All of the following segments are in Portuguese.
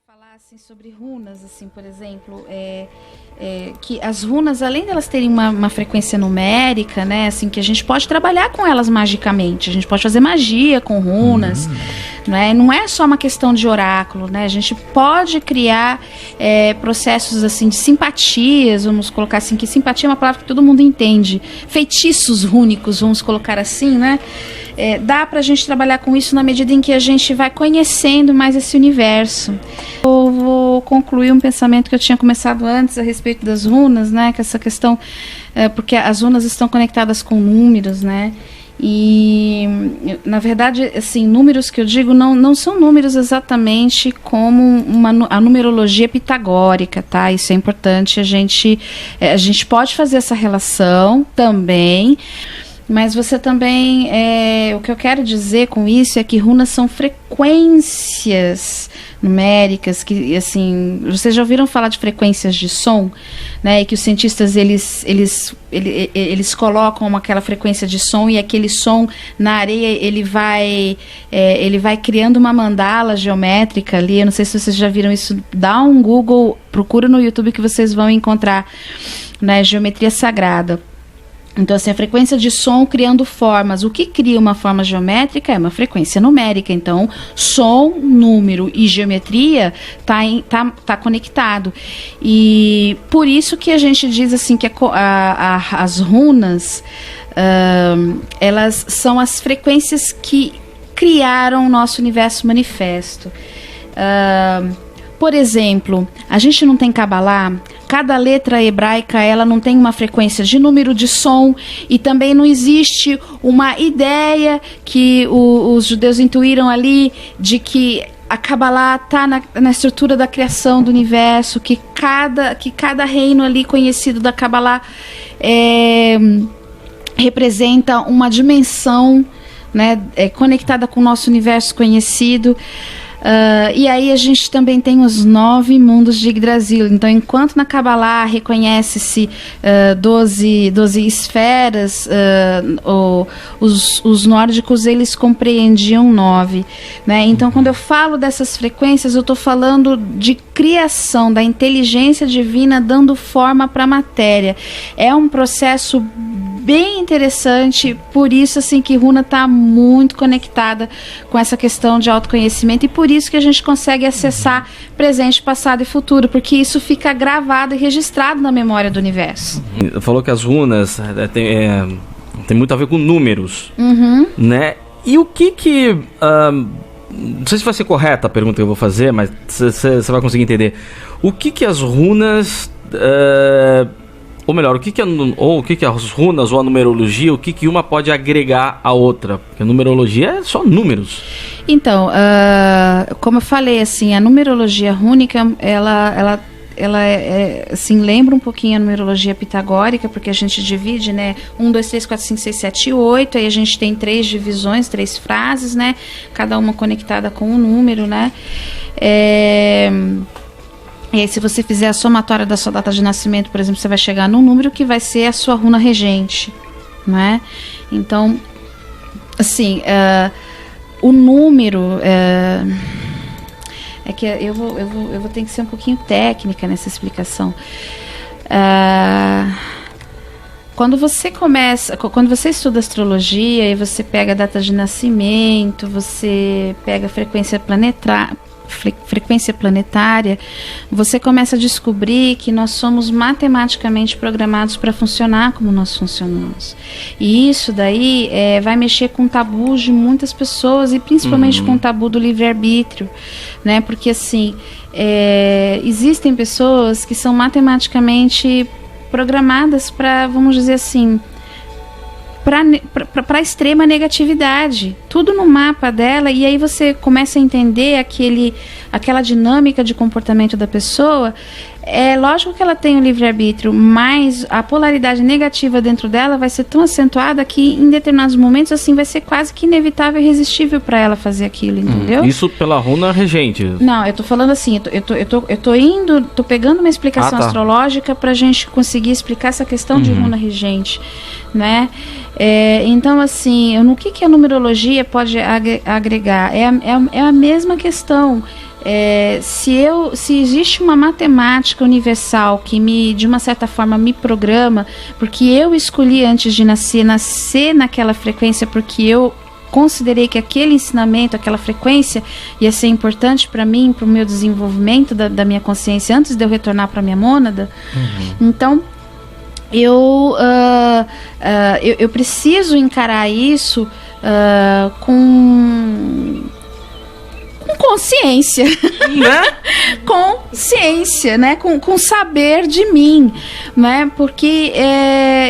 Falar assim, sobre runas, assim, por exemplo, que as runas, além delas terem uma frequência numérica, né, assim, que a gente pode trabalhar com elas magicamente, a gente pode fazer magia com runas, né, não é só uma questão de oráculo, né, a gente pode criar processos assim de simpatias, vamos colocar assim, que simpatia é uma palavra que todo mundo entende, feitiços rúnicos, vamos colocar assim, né. Dá pra gente trabalhar com isso na medida em que a gente vai conhecendo mais esse universo. Eu vou concluir um pensamento que eu tinha começado antes a respeito das runas, né? Que essa questão, porque as runas estão conectadas com números, né? E, na verdade, assim, números que eu digo não são números exatamente como a numerologia pitagórica, tá? Isso é importante, a gente pode fazer essa relação também. Mas você também, o que eu quero dizer com isso é que runas são frequências numéricas, que assim, vocês já ouviram falar de frequências de som, né, e que os cientistas eles colocam aquela frequência de som e aquele som na areia ele vai criando uma mandala geométrica ali. Eu não sei se vocês já viram isso, dá um Google, procura no YouTube que vocês vão encontrar, né, geometria sagrada. Então, assim, a frequência de som criando formas. O que cria uma forma geométrica é uma frequência numérica. Então, som, número e geometria tá conectado. E por isso que a gente diz assim que as runas, elas são as frequências que criaram o nosso universo manifesto. Por exemplo, a gente não tem Kabbalah. Cada letra hebraica, ela não tem uma frequência de número de som, e também não existe uma ideia que os judeus intuíram ali de que a Kabbalah está na estrutura da criação do universo, que cada reino ali conhecido da Kabbalah representa uma dimensão, né, conectada com o nosso universo conhecido. E aí a gente também tem os 9 mundos de Yggdrasil. Então, enquanto na Kabbalah reconhece-se 12 esferas, os nórdicos eles compreendiam 9, né? Então, quando eu falo dessas frequências, eu estou falando de criação da inteligência divina dando forma para a matéria. É um processo bem interessante, por isso assim que Runa está muito conectada com essa questão de autoconhecimento, e por isso que a gente consegue acessar presente, passado e futuro, porque isso fica gravado e registrado na memória do universo. Falou que as runas tem muito a ver com números, né? E o que não sei se vai ser correta a pergunta que eu vou fazer, mas você vai conseguir entender. O que as runas... Ou melhor, o que as runas ou a numerologia, o que uma pode agregar à outra? Porque a numerologia é só números. Então, como eu falei, assim, a numerologia rúnica, ela assim, lembra um pouquinho a numerologia pitagórica, porque a gente divide, né, 1, 2, 3, 4, 5, 6, 7 e 8, aí a gente tem 3 divisões, 3 frases, né, cada uma conectada com um número, né. E aí, se você fizer a somatória da sua data de nascimento, por exemplo, você vai chegar num número que vai ser a sua runa regente, né? Então, assim, o número... É que eu vou ter que ser um pouquinho técnica nessa explicação. Quando você estuda astrologia e você pega a data de nascimento, você pega a frequência planetária, você começa a descobrir que nós somos matematicamente programados para funcionar como nós funcionamos. E isso daí vai mexer com tabus de muitas pessoas, e principalmente com o tabu do livre-arbítrio, né? Porque assim, existem pessoas que são matematicamente programadas para, vamos dizer assim, para extrema negatividade, tudo no mapa dela, e aí você começa a entender aquela dinâmica de comportamento da pessoa. É lógico que ela tem o livre-arbítrio, mas a polaridade negativa dentro dela vai ser tão acentuada que em determinados momentos assim vai ser quase que inevitável e irresistível para ela fazer aquilo, entendeu? Isso pela runa regente? Não, eu tô falando assim, tô pegando uma explicação astrológica pra gente conseguir explicar essa questão de runa regente, né? Então, assim, no que a numerologia pode agregar? É a mesma questão. se existe uma matemática universal que de uma certa forma me programa, porque eu escolhi antes de nascer naquela frequência, porque eu considerei que aquele ensinamento, aquela frequência ia ser importante para mim, para o meu desenvolvimento da minha consciência antes de eu retornar para minha mônada. Então eu preciso encarar isso com consciência, né? Consciência, né? Com saber de mim, né? Porque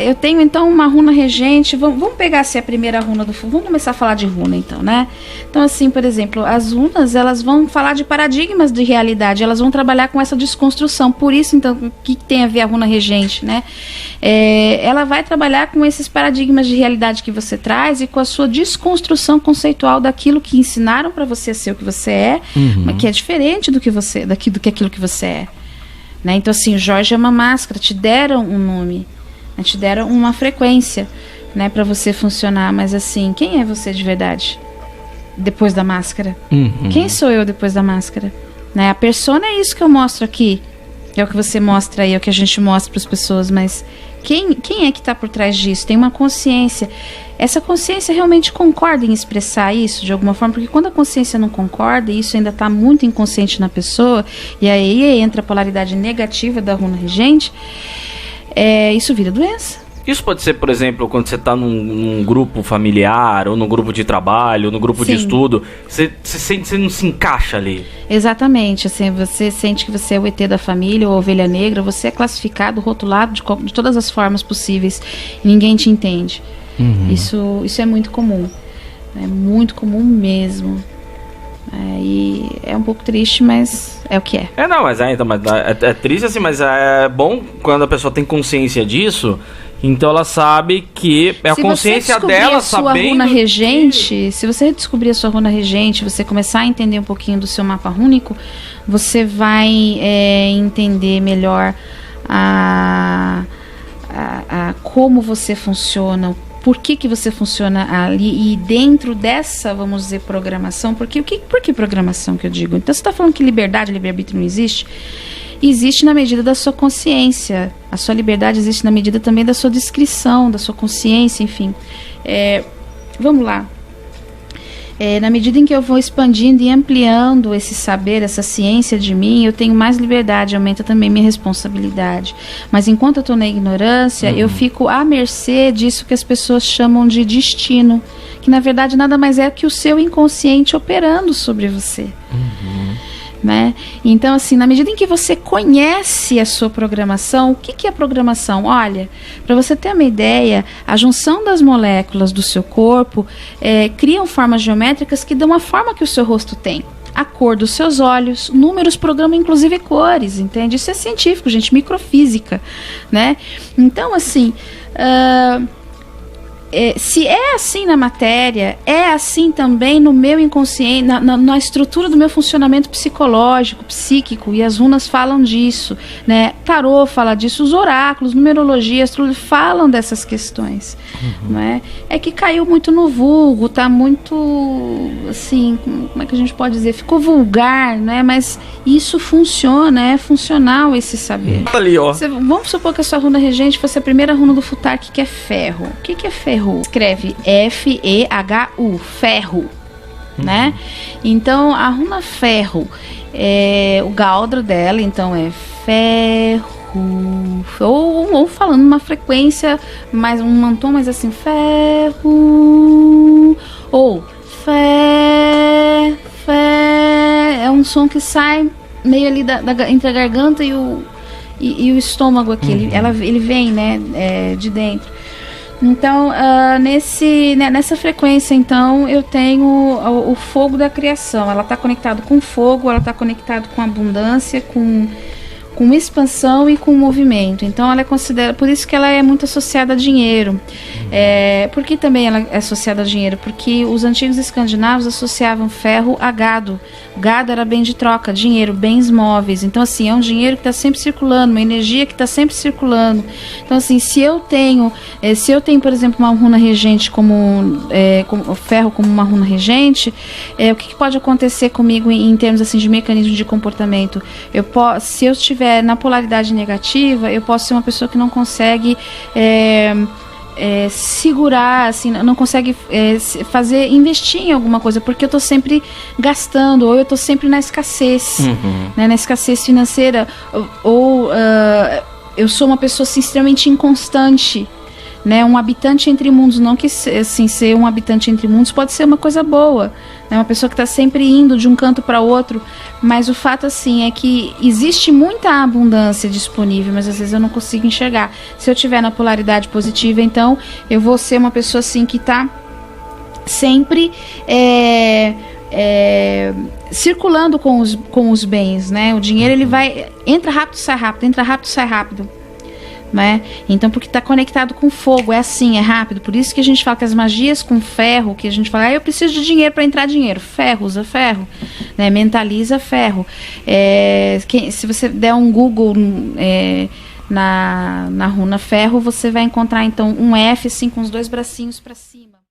eu tenho então uma runa regente. Vamos pegar assim, a primeira runa do fundo. Vamos começar a falar de runa então, né? Então assim, por exemplo, as runas, elas vão falar de paradigmas de realidade. Elas vão trabalhar com essa desconstrução. Por isso então, o que tem a ver a runa regente, né? Ela vai trabalhar com esses paradigmas de realidade que você traz e com a sua desconstrução conceitual daquilo que ensinaram para você ser o que você é, mas que é diferente do que aquilo que você é, né? Então assim, o Jorge é uma máscara, te deram um nome, né? Te deram uma frequência, né, para você funcionar, mas assim, quem é você de verdade depois da máscara? Quem sou eu depois da máscara, né? A persona é isso que eu mostro aqui, é o que você mostra aí, é o que a gente mostra para as pessoas, mas quem é que está por trás disso? Tem uma consciência. Essa consciência realmente concorda em expressar isso de alguma forma? Porque quando a consciência não concorda, e isso ainda está muito inconsciente na pessoa, e aí entra a polaridade negativa da runa regente, isso vira doença. Isso pode ser, por exemplo, quando você está num grupo familiar, ou num grupo de trabalho, ou num grupo de estudo, você sente que você não se encaixa ali. Exatamente, assim, você sente que você é o ET da família, ou a ovelha negra, você é classificado, rotulado de todas as formas possíveis, e ninguém te entende. Isso é muito comum, é muito comum mesmo. E é um pouco triste, mas é o que é. Mas é triste assim, mas é bom quando a pessoa tem consciência disso. Então ela sabe que é a consciência dela sabendo. Se você descobrir a sua runa regente, você começar a entender um pouquinho do seu mapa rúnico, você vai entender melhor como você funciona, por que você funciona ali, e dentro dessa, vamos dizer, programação, por que programação que eu digo? Então você está falando que liberdade, livre-arbítrio não existe? Existe na medida da sua consciência. A sua liberdade existe na medida também da sua descrição, da sua consciência, enfim. Vamos lá. Na medida em que eu vou expandindo e ampliando esse saber, essa ciência de mim, eu tenho mais liberdade, aumenta também minha responsabilidade. Mas enquanto eu estou na ignorância, eu fico à mercê disso que as pessoas chamam de destino, que na verdade nada mais é que o seu inconsciente operando sobre você. Né? Então assim, na medida em que você conhece a sua programação, o que é programação? Olha, para você ter uma ideia, a junção das moléculas do seu corpo criam formas geométricas que dão a forma que o seu rosto tem. A cor dos seus olhos, números programam inclusive cores, entende? Isso é científico, gente, microfísica, né? Então assim, se é assim na matéria, é assim também no meu inconsciente, na estrutura do meu funcionamento psicológico, psíquico, e as runas falam disso, né? Tarô fala disso, os oráculos, numerologia, astrologia falam dessas questões, não é? É que caiu muito no vulgo, tá muito, assim, como é que a gente pode dizer? Ficou vulgar, né? Mas isso funciona, é funcional esse saber. Ali, ó. Vamos supor que a sua runa regente fosse a primeira runa do futar, que é ferro. O que é ferro? Escreve F-E-H-U, ferro, né? Então, a runa ferro, o galdro dela, então, é ferro, ou falando uma frequência, um tom mais assim, ferro, ou fé, é um som que sai meio ali entre a garganta e o estômago aqui, ele vem, né, de dentro. Então, nessa frequência, então, eu tenho o fogo da criação. Ela está conectada com fogo, ela está conectada com abundância, com com expansão e com movimento. Então ela é considerada, por isso que ela é muito associada a dinheiro. Por que também ela é associada a dinheiro? Porque os antigos escandinavos associavam ferro a gado. Gado era bem de troca, dinheiro, bens móveis. Então assim, é um dinheiro que está sempre circulando, uma energia que está sempre circulando. Então assim, se eu tenho, por exemplo, uma runa regente como ferro como uma runa regente, o que pode acontecer comigo em termos assim de mecanismo de comportamento? Se eu estiver na polaridade negativa, eu posso ser uma pessoa que não consegue segurar, assim, não consegue investir em alguma coisa, porque eu estou sempre gastando, ou eu estou sempre na escassez, né, na escassez financeira, ou eu sou uma pessoa assim, extremamente inconstante, né, um habitante entre mundos. Não que assim, ser um habitante entre mundos pode ser uma coisa boa, né, uma pessoa que está sempre indo de um canto para outro, mas o fato assim é que existe muita abundância disponível, mas às vezes eu não consigo enxergar. Se eu estiver na polaridade positiva, então eu vou ser uma pessoa assim que está sempre circulando com os bens, né? O dinheiro ele entra rápido, sai rápido, entra rápido, sai rápido. Né? Então, porque está conectado com fogo, é assim, é rápido. Por isso que a gente fala que as magias com ferro, que a gente fala, eu preciso de dinheiro para entrar dinheiro. Ferro, usa ferro, né? Mentaliza ferro. Se você der um Google na runa ferro, você vai encontrar então um F assim com os dois bracinhos para cima.